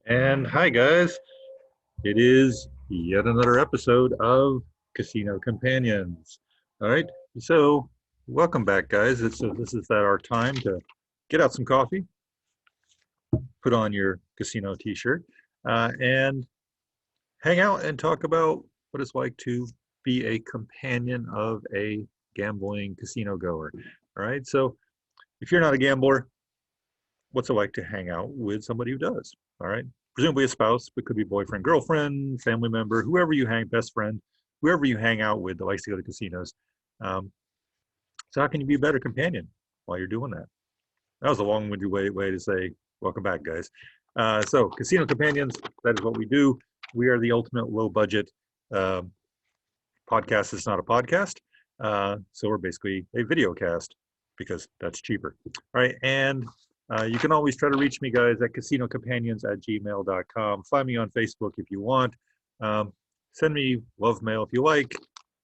And hi, guys. It is yet another episode of Casino Companions. All right. So, welcome back, guys. This is that our time to get out some coffee, put on your casino t shirt, and hang out and talk about what it's like to be a companion of a gambling casino goer. All right. So, if you're not a gambler, what's it like to hang out with somebody who does? All right. Presumably a spouse, but could be boyfriend, girlfriend, family member, whoever you hang, best friend, whoever you hang out with that likes to go to casinos. Um, so how can you be a better companion while you're doing that? That was a long-winded way to say welcome back, guys. So casino companions, that is what we do. We are the ultimate low-budget um, podcast. It's not a podcast, so we're basically a video cast because that's cheaper. All right, and you can always try to reach me, guys, at casinocompanions@gmail.com. Find me on Facebook if you want. Send me love mail if you like.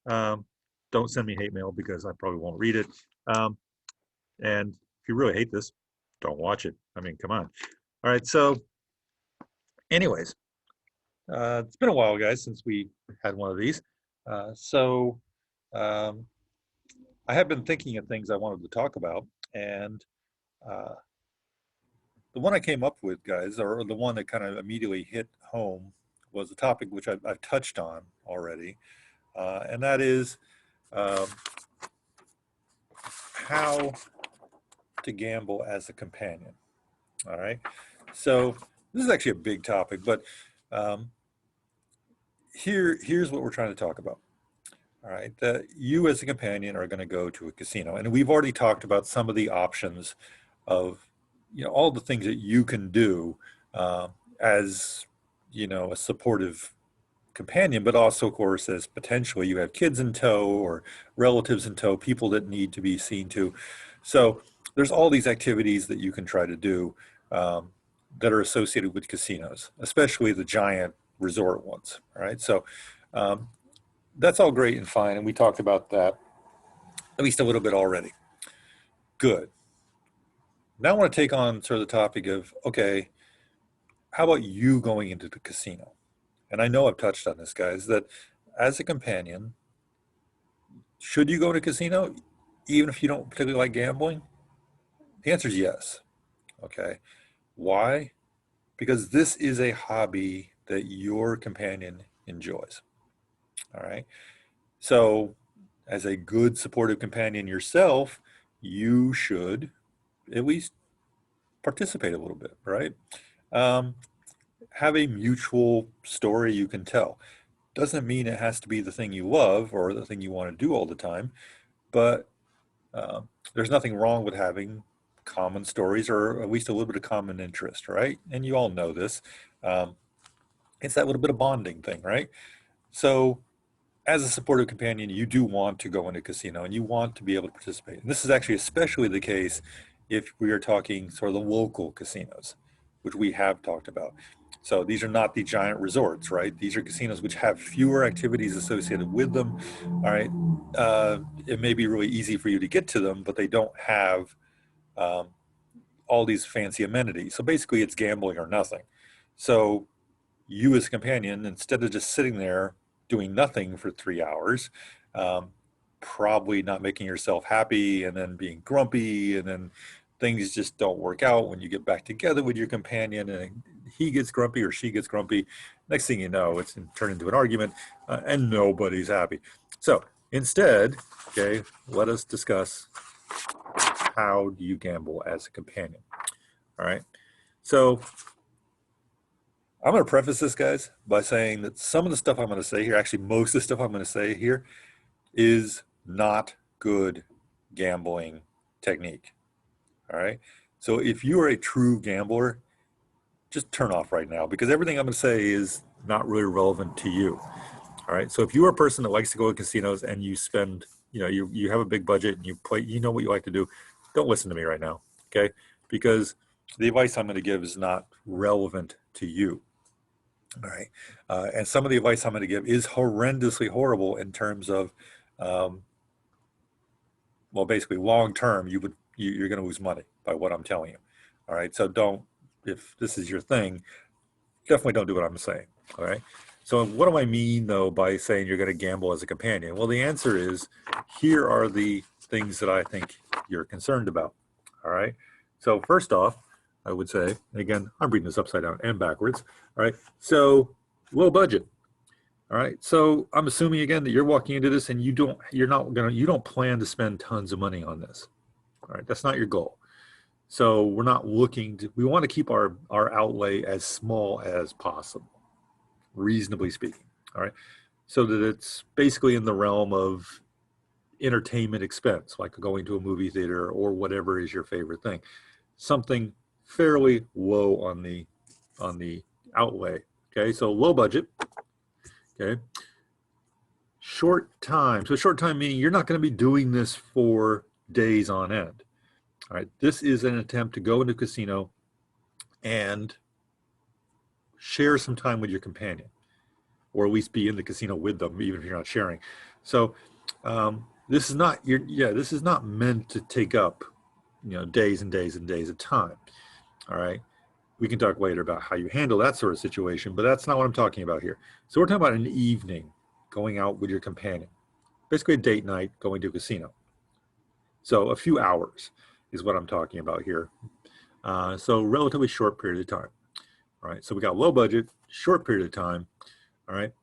Um, don't send me hate mail because I probably won't read it. And if you really hate this, don't watch it. I mean, come on. All right, so anyways, it's been a while, guys, since we had one of these. So um, I have been thinking of things I wanted to talk about, and uh, the one I came up with, guys, or the one that kind of immediately hit home was a topic which I've touched on already, and that is um, how to gamble as a companion. All right. So this is actually a big topic, but um, here's what we're trying to talk about. All right, that you as a companion are going to go to a casino, and we've already talked about some of the options of, all the things that you can do uh, as, a supportive companion, but also, of course, as potentially you have kids in tow or relatives in tow, people that need to be seen to. So there's all these activities that you can try to do that are associated with casinos, especially the giant resort ones. All right, so. Um, that's all great and fine, and we talked about that at least a little bit already. Good. Now I want to take on sort of the topic of, okay, how about you going into the casino? And I know I've touched on this, guys, that as a companion, should you go to a casino even if you don't particularly like gambling? The answer is yes. Okay. Why? Because this is a hobby that your companion enjoys. All right. So, as a good supportive companion yourself, you should at least participate a little bit, right? Um, have a mutual story you can tell. Doesn't mean it has to be the thing you love or the thing you want to do all the time, but there's nothing wrong with having common stories or at least a little bit of common interest, right? And you all know this. Um, it's that little bit of bonding thing, right? So, as a supportive companion, you do want to go into a casino and you want to be able to participate. And this is actually especially the case if we are talking sort of the local casinos, which we have talked about. So these are not the giant resorts, right? These are casinos which have fewer activities associated with them. All right. It may be really easy for you to get to them, but they don't have um, all these fancy amenities. So basically, it's gambling or nothing. So you as a companion, instead of just sitting there doing nothing for 3 hours, um, probably not making yourself happy and then being grumpy and then things just don't work out when you get back together with your companion and he gets grumpy or she gets grumpy. Next thing you know, it's turned into an argument and nobody's happy. So instead, okay, let us discuss how do you gamble as a companion. All right. So I'm going to preface this, guys, by saying that some of the stuff I'm going to say here, actually, most of the stuff I'm going to say here, is not good gambling technique. All right. So if you are a true gambler, just turn off right now because everything I'm going to say is not really relevant to you. All right. So if you are a person that likes to go to casinos and you spend, you have a big budget and you play, you know what you like to do, don't listen to me right now. Okay. Because the advice I'm going to give is not relevant to you. All right. And some of the advice I'm going to give is horrendously horrible in terms of, um, well, basically long term, you're going to lose money by what I'm telling you. All right. So don't, if this is your thing, definitely don't do what I'm saying. All right. So what do I mean though by saying you're going to gamble as a companion? Well, the answer is here are the things that I think you're concerned about. All right. So first off, I would say, and again, I'm reading this upside down and backwards. All right. So low budget. All right. So I'm assuming again that you're walking into this and you don't plan to spend tons of money on this. All right. That's not your goal. So we're not looking to, we want to keep our outlay as small as possible, reasonably speaking. All right. So that it's basically in the realm of entertainment expense, like going to a movie theater or whatever is your favorite thing. Something fairly low on the outlay. Okay. So low budget. Okay. Short time. So short time meaning you're not going to be doing this for days on end. All right. This is an attempt to go into a casino and share some time with your companion, or at least be in the casino with them, even if you're not sharing. So this is not this is not meant to take up days and days and days of time. All right. We can talk later about how you handle that sort of situation, but that's not what I'm talking about here. So we're talking about an evening going out with your companion, basically a date night going to a casino. So a few hours is what I'm talking about here. So relatively short period of time. All right. So we got low budget, short period of time. All right.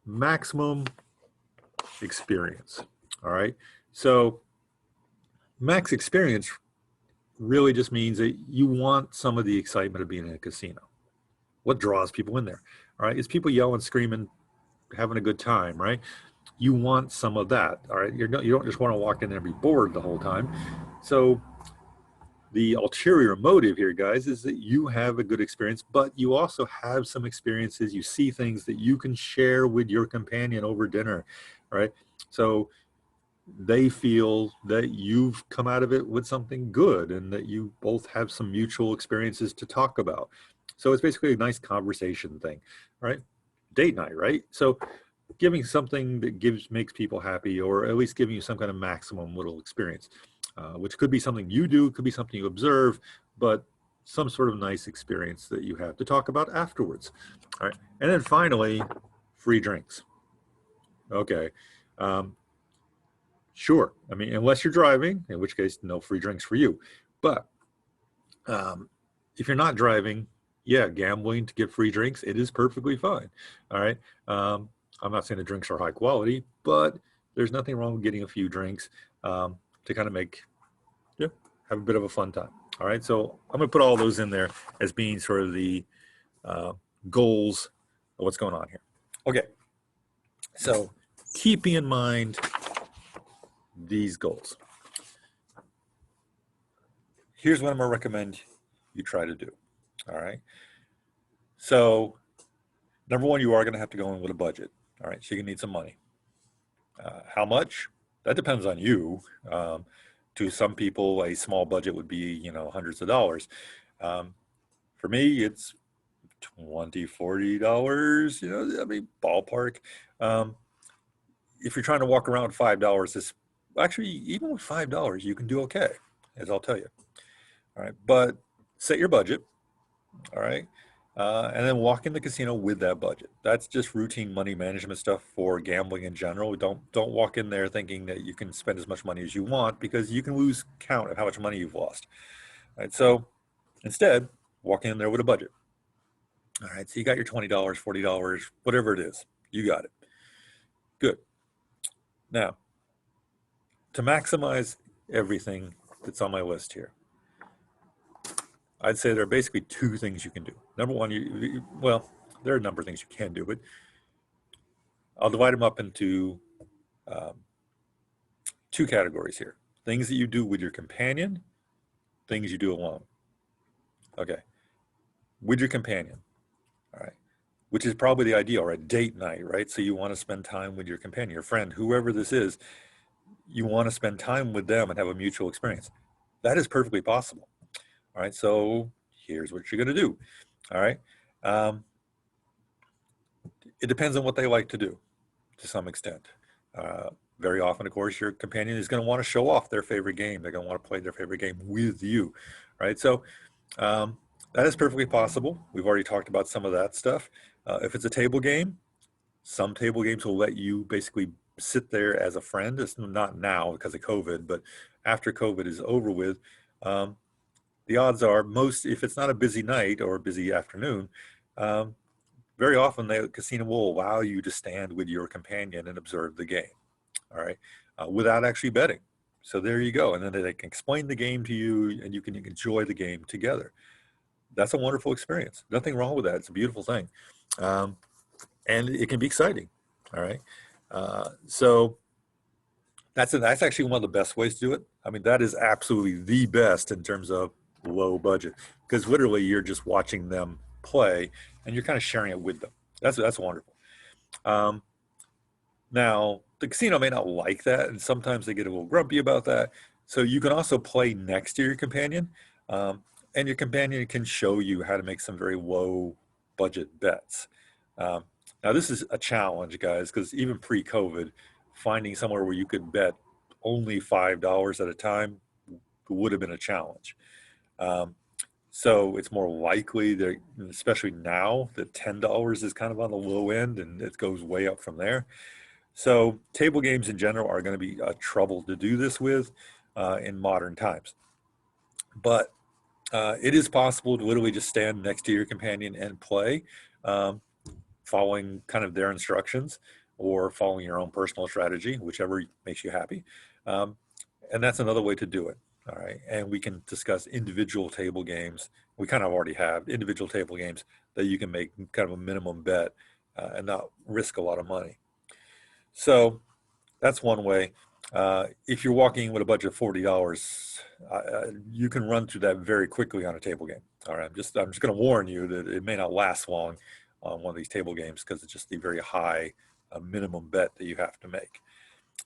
Maximum experience. All right. So max experience really just means that you want some of the excitement of being in a casino. What draws people in there? All right. It's people yelling, screaming, having a good time, right? You want some of that. All right. You don't just want to walk in there and be bored the whole time. So the ulterior motive here, guys, is that you have a good experience, but you also have some experiences. You see things that you can share with your companion over dinner, right? So they feel that you've come out of it with something good and that you both have some mutual experiences to talk about. So it's basically a nice conversation thing, right? Date night, right? So giving something that makes people happy, or at least giving you some kind of maximum little experience. Which could be something you do, could be something you observe, but some sort of nice experience that you have to talk about afterwards. All right. And then finally, free drinks. Okay. Sure. I mean, unless you're driving, in which case, no free drinks for you. But if you're not driving, yeah, gambling to get free drinks, it is perfectly fine. All right. I'm not saying the drinks are high quality, but there's nothing wrong with getting a few drinks to kind of have a bit of a fun time. All right, so I'm going to put all those in there as being sort of the goals of what's going on here. Okay, so keeping in mind these goals, here's what I'm going to recommend you try to do. All right, so number one, you are going to have to go in with a budget. All right, so you're going to need some money. How much? That depends on you. To some people, a small budget would be, hundreds of dollars. For me, it's $20, $40, I mean, ballpark. If you're trying to walk around with $5, this actually, even with $5, you can do okay, as I'll tell you. All right. But set your budget. All right. And then walk in the casino with that budget. That's just routine money management stuff for gambling in general. Don't walk in there thinking that you can spend as much money as you want, because you can lose count of how much money you've lost. All right, so instead, walk in there with a budget. All right, so you got your $20, $40, whatever it is, you got it. Good. Now, to maximize everything that's on my list here, I'd say there are basically two things you can do. Number one, there are a number of things you can do, but I'll divide them up into two categories here. Things that you do with your companion, things you do alone. Okay. With your companion. All right. Which is probably the ideal, right? Date night, right? So you want to spend time with your companion, your friend, whoever this is. You want to spend time with them and have a mutual experience. That is perfectly possible. All right. So here's what you're going to do. All right. It depends on what they like to do to some extent. Very often, of course, your companion is going to want to show off their favorite game. They're going to want to play their favorite game with you, right? So That is perfectly possible. We've already talked about some of that stuff. If it's a table game, some table games will let you basically sit there as a friend. It's not now because of COVID, but after COVID is over with, um, the odds are most, if it's not a busy night or a busy afternoon, um, very often the casino will allow you to stand with your companion and observe the game, all right, without actually betting. So there you go. And then they can explain the game to you and you can enjoy the game together. That's a wonderful experience. Nothing wrong with that. It's a beautiful thing. Um, and it can be exciting. All right. So that's actually one of the best ways to do it. I mean, that is absolutely the best in terms of low budget because literally you're just watching them play and you're kind of sharing it with them. That's wonderful. Um, Now, the casino may not like that, and sometimes they get a little grumpy about that. So you can also play next to your companion, um, and your companion can show you how to make some very low budget bets. Um, Now, this is a challenge, guys, because even pre-COVID, finding somewhere where you could bet only $5 at a time would have been a challenge. Um, so it's more likely that, especially now, that $10 is kind of on the low end, and it goes way up from there. So table games in general are going to be a trouble to do this with in modern times. But it is possible to literally just stand next to your companion and play, um, following kind of their instructions or following your own personal strategy, whichever makes you happy. Um, and that's another way to do it. All right. And we can discuss individual table games. We kind of already have individual table games that you can make kind of a minimum bet and not risk a lot of money. So that's one way. If you're walking with a budget of $40, you can run through that very quickly on a table game. All right, I'm just going to warn you that it may not last long on one of these table games because it's just the very high minimum bet that you have to make.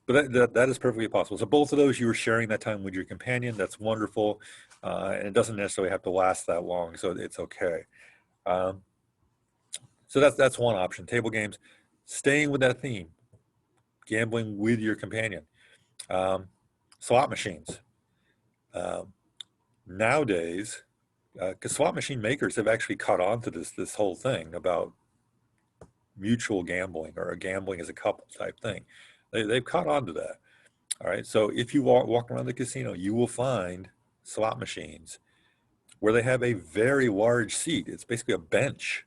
But that is perfectly possible. So both of those, you were sharing that time with your companion. That's wonderful, and it doesn't necessarily have to last that long, so it's okay. Um, so that's one option. Table games, staying with that theme, gambling with your companion. Um, Slot machines. Um, Nowadays, because slot machine makers have actually caught on to this whole thing about mutual gambling or a gambling as a couple type thing. They've caught on to that. All right. So if you walk around the casino, you will find slot machines where they have a very large seat. It's basically a bench.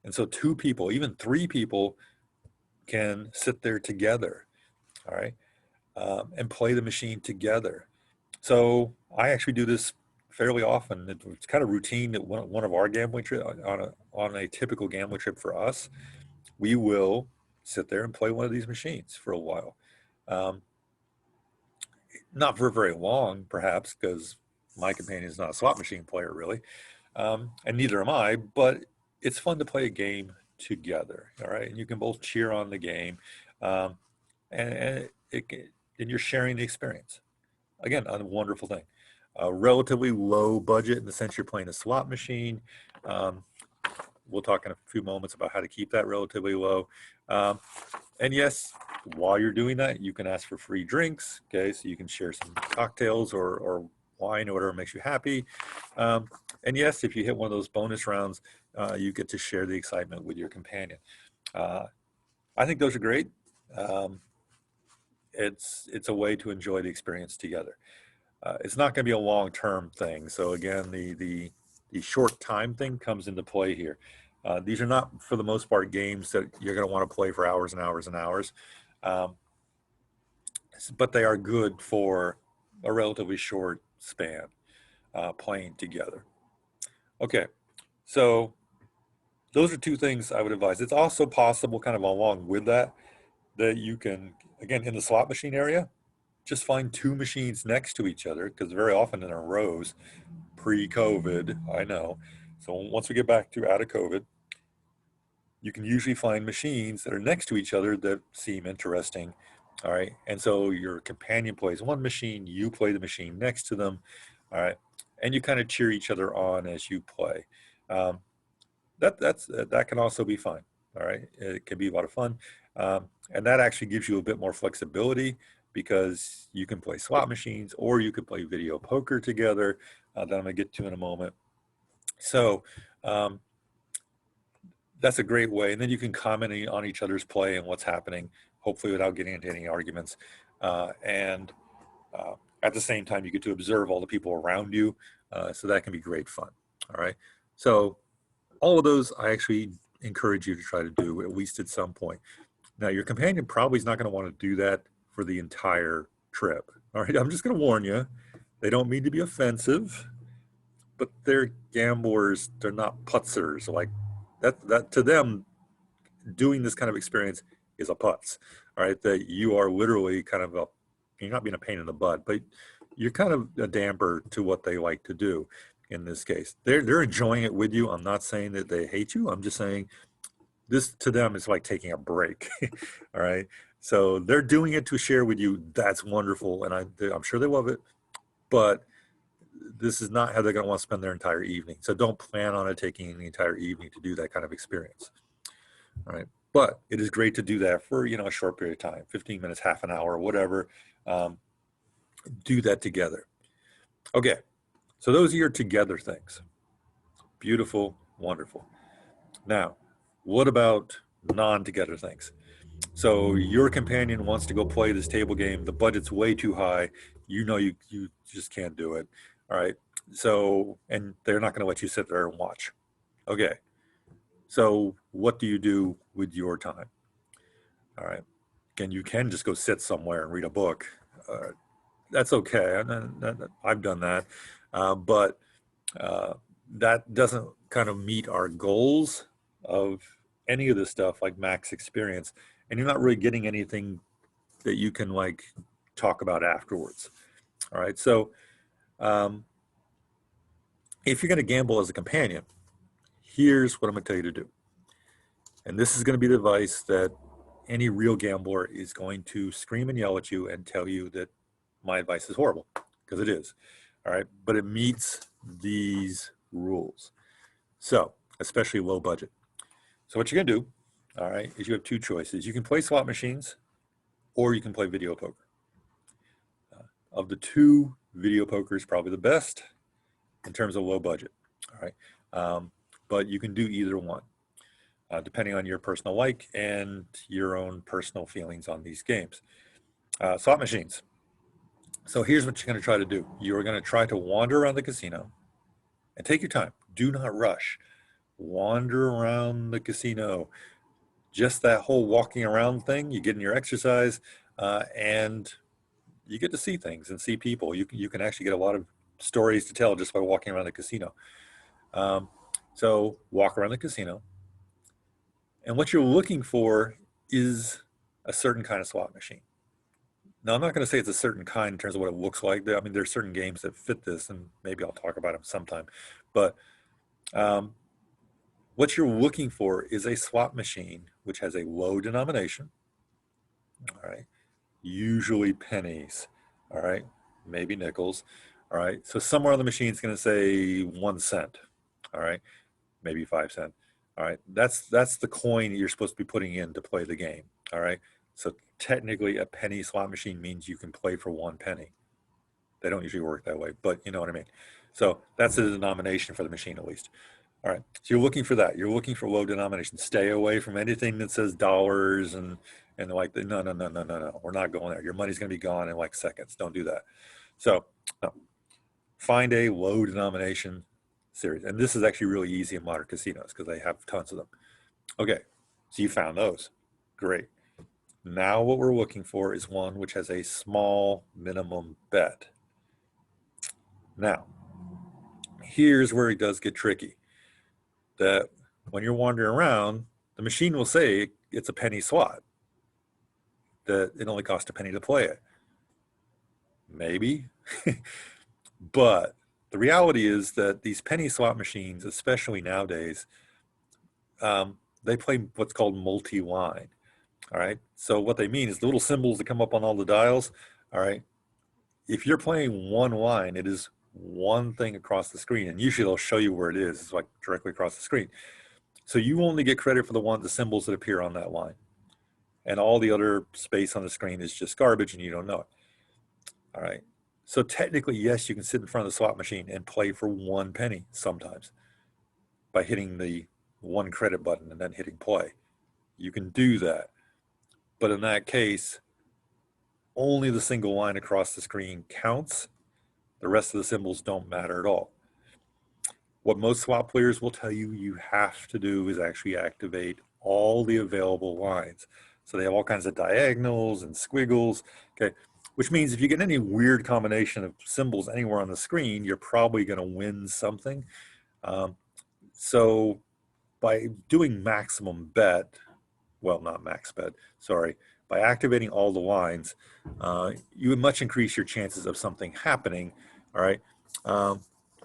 And so two people, even three people can sit there together. All right. And play the machine together. So I actually do this fairly often. It's kind of routine that one of our gambling trip on a typical gambling trip for us, we will sit there and play one of these machines for a while. Um, Not for very long, perhaps, because my companion is not a slot machine player really, and neither am I. But it's fun to play a game together. All right, and you can both cheer on the game, um, and and you're sharing the experience. Again, a wonderful thing. Relatively low budget in the sense you're playing a slot machine. Um, we'll talk in a few moments about how to keep that relatively low. Um, and yes, while you're doing that, you can ask for free drinks. Okay, so you can share some cocktails or wine or whatever makes you happy. Um, and yes, if you hit one of those bonus rounds, you get to share the excitement with your companion. Uh, I think those are great. Um, it's a way to enjoy the experience together. It's not going to be a long-term thing. So again, the short time thing comes into play here. These are not, for the most part, games that you're going to want to play for hours and hours and hours, um, but they are good for a relatively short span playing together. Okay, so those are two things I would advise. It's also possible, kind of along with that, that you can, again, in the slot machine area, just find two machines next to each other because very often in our rows, pre-COVID, I know. So once we get back to out of COVID, you can usually find machines that are next to each other that seem interesting. All right. And so your companion plays one machine, you play the machine next to them. All right. And you kind of cheer each other on as you play. Um, that can also be fun. All right. It can be a lot of fun. And that actually gives you a bit more flexibility because you can play slot machines or you could play video poker together that I'm going to get to in a moment. So um, that's a great way. And then you can comment on each other's play and what's happening, hopefully without getting into any arguments. And at the same time, you get to observe all the people around you. So that can be great fun. All right. So all of those, I actually encourage you to try to do at least at some point. Now, your companion probably is not going to want to do that for the entire trip. All right. I'm just going to warn you. They don't mean to be offensive, but they're gamblers. They're not putzers. Like that to them, doing this kind of experience is a putz. All right. That you are literally kind of you're not being a pain in the butt, but you're kind of a damper to what they like to do in this case. They're enjoying it with you. I'm not saying that they hate you. I'm just saying this to them is like taking a break. All right. So they're doing it to share with you. That's wonderful. And I'm sure they love it, but this is not how they're going to want to spend their entire evening. So don't plan on it taking the entire evening to do that kind of experience. All right. But it is great to do that for, a short period of time, 15 minutes, half an hour, whatever. Do that together. Okay. So those are your together things. Beautiful, wonderful. Now, what about non-together things? So your companion wants to go play this table game. The budget's way too high. You just can't do it. All right. So, and they're not going to let you sit there and watch. Okay. So what do you do with your time? All right. Again, you can just go sit somewhere and read a book. That's okay. I've done that. But that doesn't kind of meet our goals of any of this stuff like max experience. And you're not really getting anything that you can like talk about afterwards. All right. So um, if you're going to gamble as a companion, here's what I'm going to tell you to do. And this is going to be the advice that any real gambler is going to scream and yell at you and tell you that my advice is horrible, because it is. All right. But it meets these rules. So, especially low budget. So what you're going to do, all right, is you have two choices. You can play slot machines or you can play video poker. Of the two, video poker is probably the best in terms of low budget. All right. But you can do either one, depending on your personal like and your own personal feelings on these games. Slot machines. So here's what you're going to try to do. You're going to try to wander around the casino and take your time. Do not rush. Wander around the casino. Just that whole walking around thing, you get in your exercise, and you get to see things and see people. You can actually get a lot of stories to tell just by walking around the casino. Um, so walk around the casino, and what you're looking for is a certain kind of slot machine. Now, I'm not going to say it's a certain kind in terms of what it looks like. I mean, there's certain games that fit this, and maybe I'll talk about them sometime. But um, what you're looking for is a slot machine which has a low denomination. All right. Usually pennies. All right. Maybe nickels. All right. So somewhere on the machine is going to say 1 cent. All right. Maybe 5 cents. All right. That's the coin that you're supposed to be putting in to play the game. All right. So technically, a penny slot machine means you can play for 1 penny. They don't usually work that way, but you know what I mean. So that's the denomination for the machine, at least. All right. So you're looking for that. You're looking for low denomination. Stay away from anything that says dollars and like no, no, no, no, no, no. We're not going there. Your money's going to be gone in like seconds. Don't do that. So no. Find a low denomination series. And this is actually really easy in modern casinos because they have tons of them. Okay. So you found those. Great. Now what we're looking for is one which has a small minimum bet. Now, here's where it does get tricky. That when you're wandering around, the machine will say it's a penny slot, that it only costs a penny to play it. Maybe. But the reality is that these penny slot machines, especially nowadays, they play what's called multi-line. All right. So what they mean is the little symbols that come up on all the dials. All right. If you're playing one line, it is one thing across the screen. And usually they'll show you where it is. It's like directly across the screen. So you only get credit for the symbols that appear on that line. And all the other space on the screen is just garbage and you don't know it. All right. So technically, yes, you can sit in front of the slot machine and play for 1 penny sometimes. by hitting the one credit button and then hitting play. You can do that. But in that case, only the single line across the screen counts. The rest of the symbols don't matter at all. What most swap players will tell you you have to do is actually activate all the available lines. So they have all kinds of diagonals and squiggles, okay? Which means if you get any weird combination of symbols anywhere on the screen, you're probably going to win something. So by doing maximum bet, well, not max bet, sorry, by activating all the lines, you would much increase your chances of something happening, all right,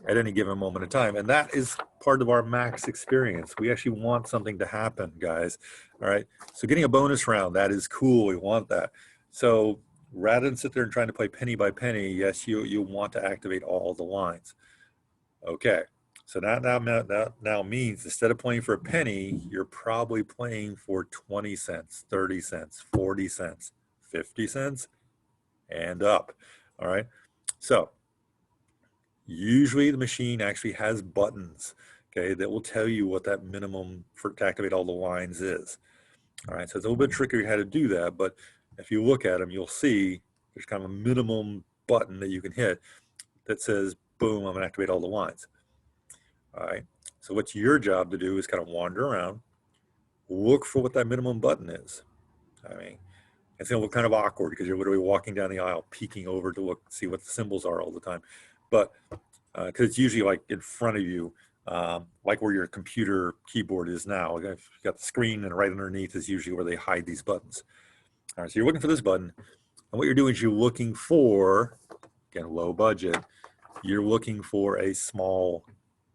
at any given moment of time. And that is part of our max experience. We actually want something to happen, guys, all right? So getting a bonus round, that is cool. We want that. So rather than sit there and trying to play penny by penny, yes, you want to activate all the lines. Okay. So that now means instead of playing for a penny, you're probably playing for 20 cents, 30 cents, 40 cents, 50 cents, and up. All right. So usually the machine actually has buttons, okay, that will tell you what that minimum to activate all the lines is. All right. So it's a little bit trickier how to do that, but if you look at them, you'll see there's kind of a minimum button that you can hit that says, boom, I'm going to activate all the lines. All right. So what's your job to do is kind of wander around, look for what that minimum button is. I mean, it's going to look kind of awkward because you're literally walking down the aisle, peeking over to look, see what the symbols are all the time. But because it's usually like in front of you, like where your computer keyboard is now. You've got the screen, and right underneath is usually where they hide these buttons. All right. So you're looking for this button, and what you're doing is you're looking for, again, low budget. You're looking for a small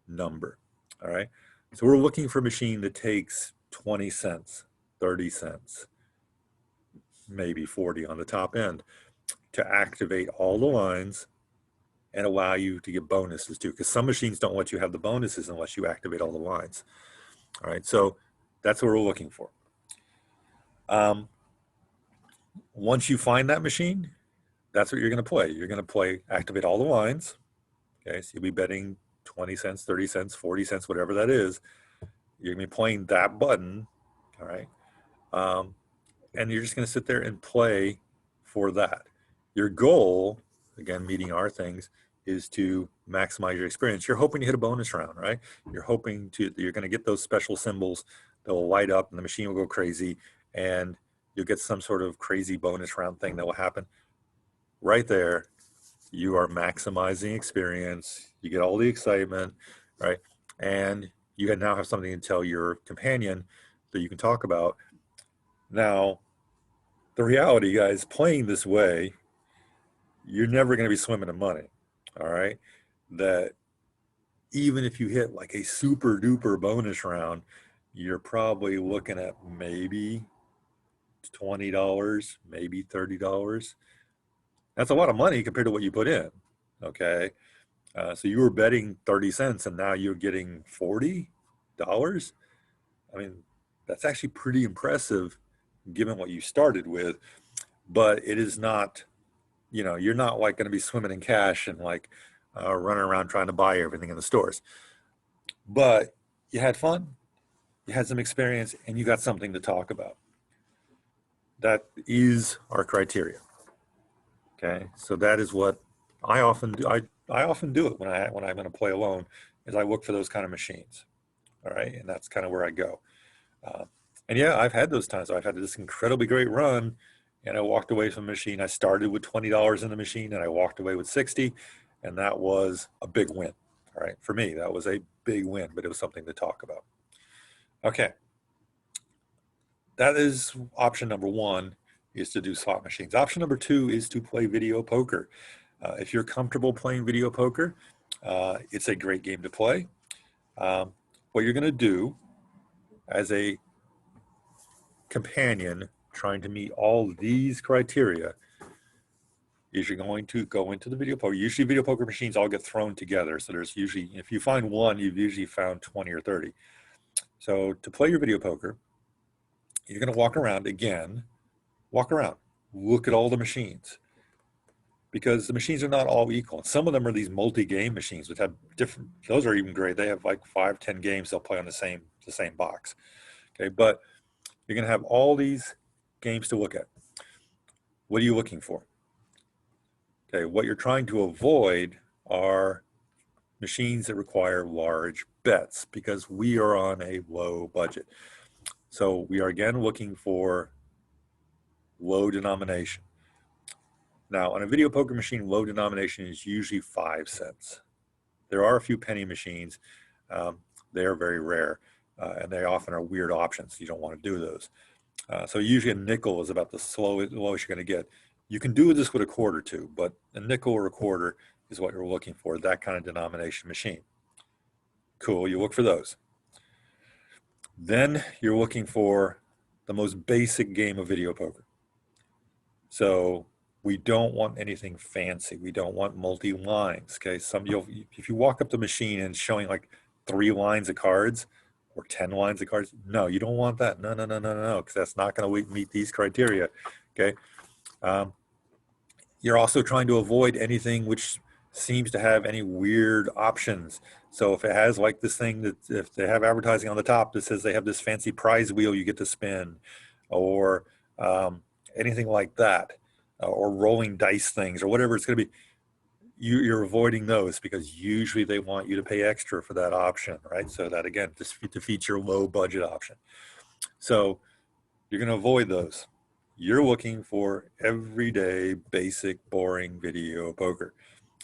number. All right. So we're looking for a machine that takes 20 cents, 30 cents, maybe 40 on the top end to activate all the lines and allow you to get bonuses too, because some machines don't let you have the bonuses unless you activate all the lines. All right. So that's what we're looking for. Once you find that machine, that's what you're going to play. You're going to play activate all the lines. Okay. So you'll be betting 20 cents, 30 cents, 40 cents, whatever that is. You're going to be playing that button, all right? And you're just going to sit there and play for that. Your goal, again, meeting our things, is to maximize your experience. You're hoping to hit a bonus round, right? You're hoping you're going to get those special symbols that will light up and the machine will go crazy and you'll get some sort of crazy bonus round thing that will happen. Right there, you are maximizing experience. You get all the excitement, right? And you now have something to tell your companion that you can talk about. Now, the reality, guys, playing this way, you're never going to be swimming in money, all right? That even if you hit like a super duper bonus round, you're probably looking at maybe $20, maybe $30. That's a lot of money compared to what you put in, okay? So you were betting 30 cents and now you're getting $40. I mean, that's actually pretty impressive given what you started with, but it is not, you're not like going to be swimming in cash and like running around trying to buy everything in the stores. But you had fun, you had some experience, and you got something to talk about. That is our criteria. Okay, so that is what I often do. I often do it when I'm going to play alone, is I look for those kind of machines. All right, and that's kind of where I go. And yeah, I've had those times. I've had this incredibly great run, and I walked away from the machine. I started with $20 in the machine, and I walked away with 60, and that was a big win. All right, for me, that was a big win, but it was something to talk about. Okay, that is option number one, is to do slot machines. Option number two is to play video poker. If you're comfortable playing video poker, it's a great game to play. What you're going to do as a companion trying to meet all these criteria is you're going to go into the video poker. Usually video poker machines all get thrown together. So there's usually, if you find one, you've usually found 20 or 30. So to play your video poker, you're going to walk around again, walk around, look at all the machines. because the machines are not all equal. Some of them are these multi-game machines which have different, those are even great. They have like 5, 10 games they'll play on the same box. Okay, but you're going to have all these games to look at. What are you looking for? Okay, what you're trying to avoid are machines that require large bets because we are on a low budget. So we are again looking for low denomination. Now, on a video poker machine, low denomination is usually 5 cents. There are a few penny machines. They are very rare, and they often are weird options. You don't want to do those. So usually a nickel is about the lowest you're going to get. You can do this with a quarter too, but a nickel or a quarter is what you're looking for, that kind of denomination machine. Cool, you look for those. Then you're looking for the most basic game of video poker. So we don't want anything fancy. We don't want multi-lines, okay? If you walk up the machine and it's showing like 3 lines of cards or 10 lines of cards, no, you don't want that. No, because that's not going to meet these criteria, okay? You're also trying to avoid anything which seems to have any weird options. So if it has like this thing that if they have advertising on the top that says they have this fancy prize wheel you get to spin, or anything like that, or rolling dice things or whatever it's going to be, you're avoiding those because usually they want you to pay extra for that option, right? So that again defeats your low budget option. So you're going to avoid those. You're looking for everyday, basic, boring video poker.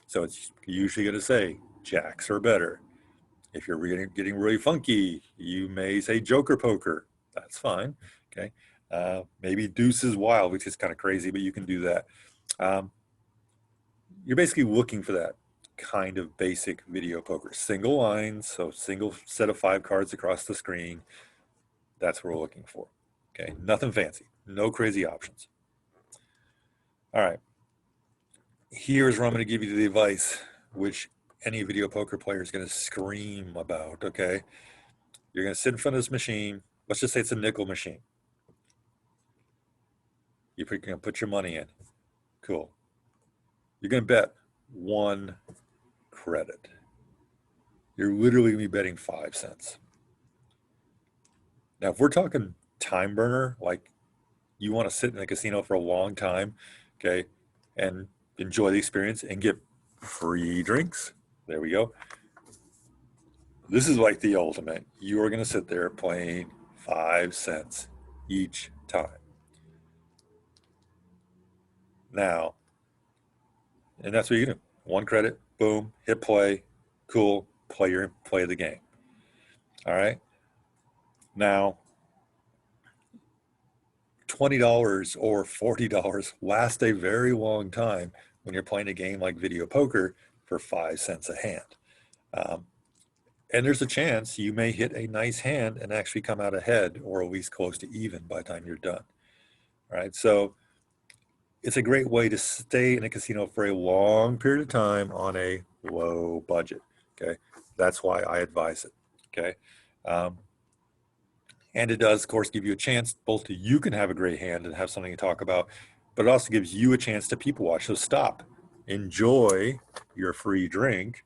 So it's usually going to say jacks or better. If you're getting really funky, you may say joker poker. That's fine. Okay. Maybe deuces wild, which is kind of crazy, but you can do that. You're basically looking for that kind of basic video poker. Single lines, so single set of 5 cards across the screen. That's what we're looking for. Okay, nothing fancy, no crazy options. All right, here's where I'm going to give you the advice, which any video poker player is going to scream about, okay? You're going to sit in front of this machine. Let's just say it's a nickel machine. You're going to put your money in. Cool. You're going to bet 1 credit. You're literally going to be betting 5 cents. Now, if we're talking time burner, like you want to sit in a casino for a long time, okay, and enjoy the experience and get free drinks, there we go. This is like the ultimate. You are going to sit there playing 5 cents each time. Now, and that's what you do. 1 credit, boom, hit play, cool, play the game. All right. Now, $20 or $40 lasts a very long time when you're playing a game like video poker for 5 cents a hand. And there's a chance you may hit a nice hand and actually come out ahead or at least close to even by the time you're done. All right. So it's a great way to stay in a casino for a long period of time on a low budget. Okay. That's why I advise it. Okay. And it does, of course, give you a chance both to you can have a great hand and have something to talk about, but it also gives you a chance to people watch. So stop, enjoy your free drink.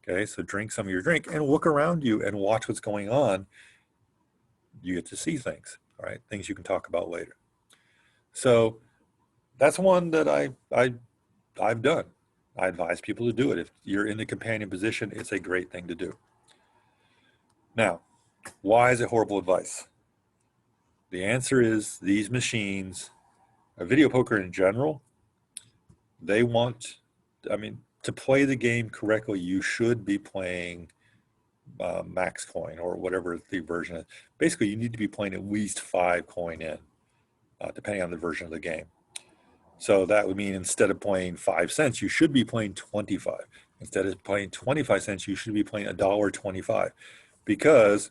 Okay, so drink some of your drink and look around you and watch what's going on. You get to see things, all right? Things you can talk about later. So that's one that I've done. I advise people to do it. If you're in the companion position, it's a great thing to do. Now, why is it horrible advice? The answer is these machines, video poker in general, they want, to play the game correctly, you should be playing max coin or whatever the version is. Basically, you need to be playing at least 5 coin in, depending on the version of the game. So that would mean instead of playing 5 cents, you should be playing 25. Instead of playing 25 cents, you should be playing $1.25, because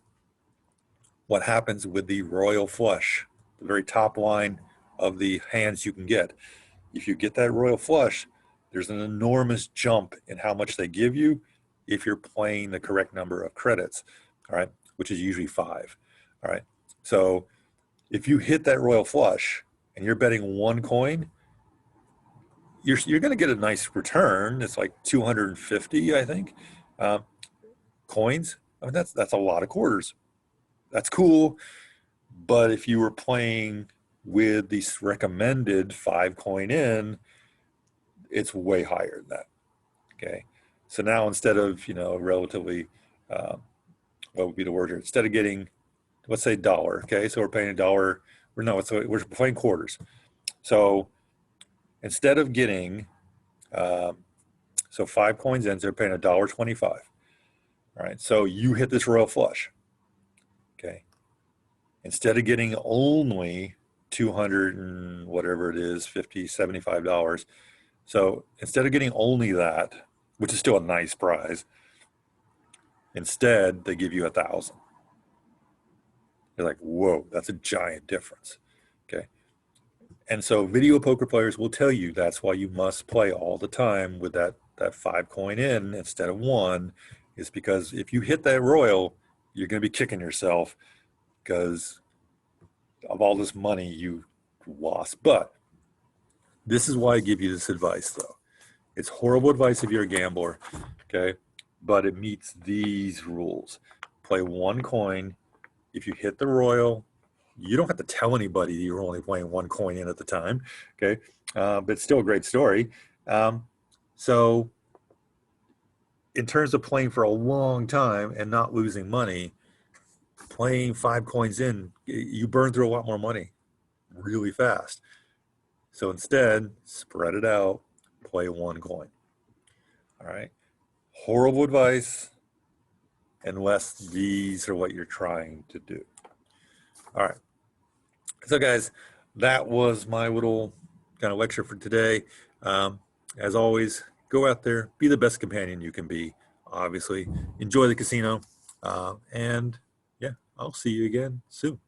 what happens with the royal flush, the very top line of the hands you can get. If you get that royal flush, there's an enormous jump in how much they give you if you're playing the correct number of credits, all right, which is usually 5, all right? So if you hit that royal flush and you're betting 1 coin, you're going to get a nice return. It's like 250, I think, uh, coins. I mean, that's a lot of quarters. That's cool. But if you were playing with the recommended 5 coin in, it's way higher than that. Okay. So now instead of, relatively, uh, what would be the word here? Instead of getting, let's say dollar. Okay. So we're paying a dollar. We're playing quarters. So instead of getting, um, so 5 coins in, so they're paying $1.25. All right. So you hit this royal flush. Okay. Instead of getting only 200 and whatever it is, 50, $75. So instead of getting only that, which is still a nice prize, instead they give you 1,000. You're like, whoa, that's a giant difference. Okay. And so video poker players will tell you that's why you must play all the time with that 5 coin in instead of one, is because if you hit that royal, you're going to be kicking yourself because of all this money you lost. But this is why I give you this advice, though. It's horrible advice if you're a gambler, okay? But it meets these rules. Play 1 coin. If you hit the royal, you don't have to tell anybody you're only playing 1 coin in at the time, okay? But it's still a great story. So in terms of playing for a long time and not losing money, playing 5 coins in, you burn through a lot more money really fast. So instead, spread it out, play 1 coin. All right. Horrible advice unless these are what you're trying to do. All right. So guys, that was my little kind of lecture for today. As always, go out there, be the best companion you can be, obviously. Enjoy the casino. And yeah, I'll see you again soon.